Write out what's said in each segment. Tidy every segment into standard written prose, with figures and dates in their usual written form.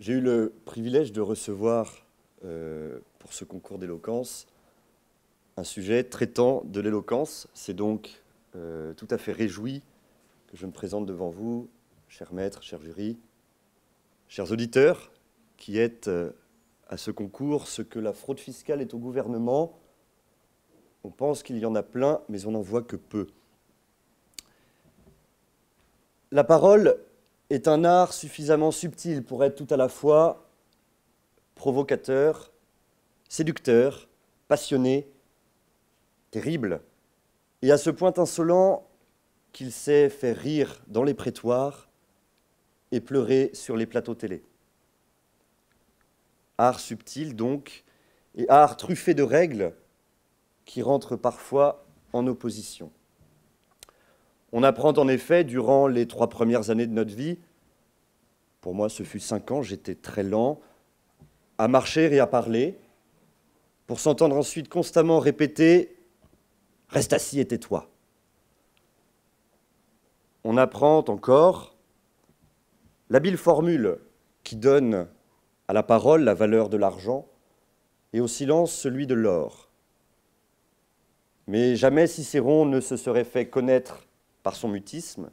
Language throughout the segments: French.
J'ai eu le privilège de recevoir, pour ce concours d'éloquence, un sujet traitant de l'éloquence. C'est donc tout à fait réjoui que je me présente devant vous, chers maîtres, chers jurys, chers auditeurs, qui êtes à ce concours ce que la fraude fiscale est au gouvernement. On pense qu'il y en a plein, mais on n'en voit que peu. La parole est un art suffisamment subtil pour être tout à la fois provocateur, séducteur, passionné, terrible, et à ce point insolent qu'il sait faire rire dans les prétoires et pleurer sur les plateaux télé. Art subtil donc, et art truffé de règles qui rentrent parfois en opposition. On apprend en effet, durant les 3 premières années de notre vie, pour moi ce fut 5 ans, j'étais très lent, à marcher et à parler, pour s'entendre ensuite constamment répéter « Reste assis et tais-toi ». On apprend encore l'habile formule qui donne à la parole la valeur de l'argent et au silence celui de l'or. Mais jamais Cicéron ne se serait fait connaître par son mutisme.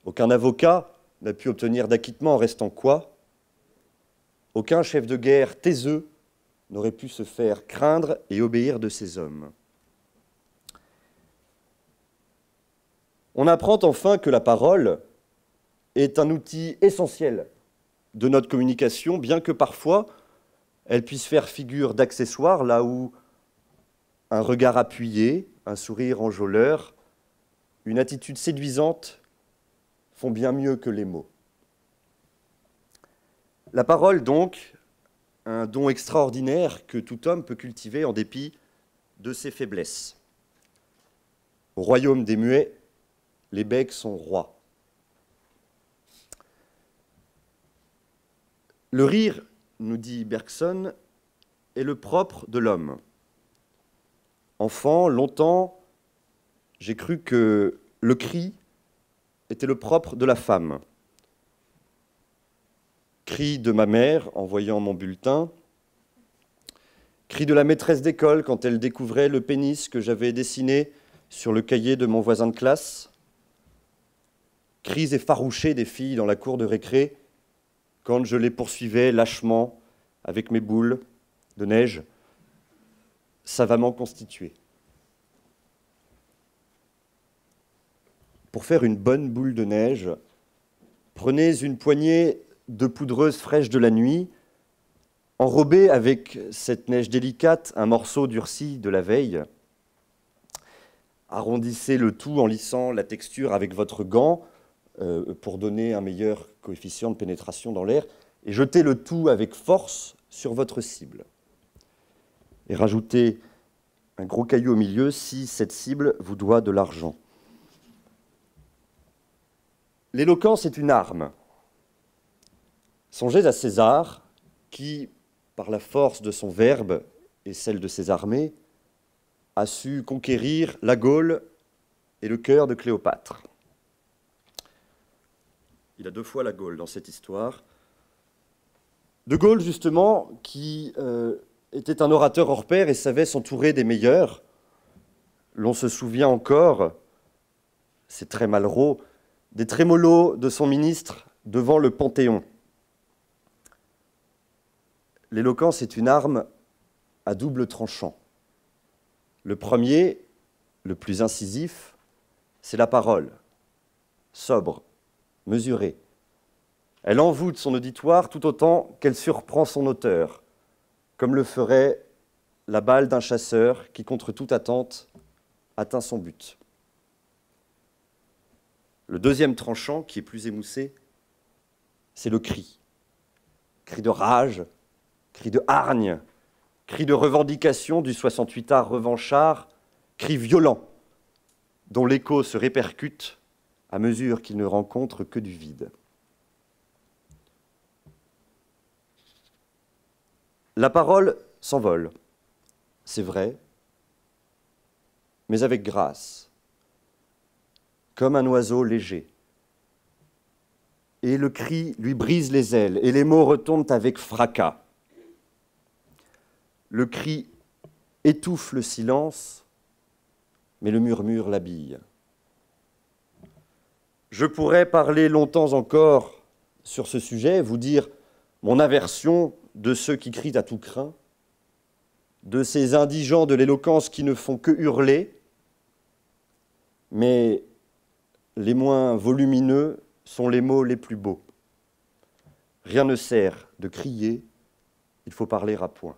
Aucun avocat n'a pu obtenir d'acquittement en restant quoi? Aucun chef de guerre taiseux n'aurait pu se faire craindre et obéir de ses hommes. On apprend enfin que la parole est un outil essentiel de notre communication, bien que parfois elle puisse faire figure d'accessoire, là où un regard appuyé, un sourire enjôleur, une attitude séduisante font bien mieux que les mots. La parole, donc, un don extraordinaire que tout homme peut cultiver en dépit de ses faiblesses. Au royaume des muets, les becs sont rois. Le rire, nous dit Bergson, est le propre de l'homme. Enfant, longtemps, j'ai cru que le cri était le propre de la femme. Cri de ma mère en voyant mon bulletin, cri de la maîtresse d'école quand elle découvrait le pénis que j'avais dessiné sur le cahier de mon voisin de classe, cris effarouchés des filles dans la cour de récré quand je les poursuivais lâchement avec mes boules de neige savamment constituées. Pour faire une bonne boule de neige, prenez une poignée de poudreuse fraîche de la nuit, enrobez avec cette neige délicate un morceau durci de la veille, arrondissez le tout en lissant la texture avec votre gant pour donner un meilleur coefficient de pénétration dans l'air, et jetez le tout avec force sur votre cible. Et rajoutez un gros caillou au milieu si cette cible vous doit de l'argent. L'éloquence est une arme. Songez à César, qui, par la force de son verbe et celle de ses armées, a su conquérir la Gaule et le cœur de Cléopâtre. Il a 2 fois la Gaule dans cette histoire. De Gaulle, justement, qui était un orateur hors pair et savait s'entourer des meilleurs. L'on se souvient encore, c'est très Malraux, des trémolos de son ministre devant le Panthéon. L'éloquence est une arme à double tranchant. Le premier, le plus incisif, c'est la parole, sobre, mesurée. Elle envoûte son auditoire tout autant qu'elle surprend son auteur, comme le ferait la balle d'un chasseur qui, contre toute attente, atteint son but. Le deuxième tranchant, qui est plus émoussé, c'est le cri. Cri de rage, cri de hargne, cri de revendication du 68ard revanchard, cri violent, dont l'écho se répercute à mesure qu'il ne rencontre que du vide. La parole s'envole, c'est vrai, mais avec grâce, comme un oiseau léger. et le cri lui brise les ailes, et les mots retombent avec fracas. Le cri étouffe le silence, mais le murmure l'habille. Je pourrais parler longtemps encore sur ce sujet, vous dire mon aversion de ceux qui crient à tout crin, de ces indigents de l'éloquence qui ne font que hurler, mais les moins volumineux sont les mots les plus beaux. Rien ne sert de crier, il faut parler à point.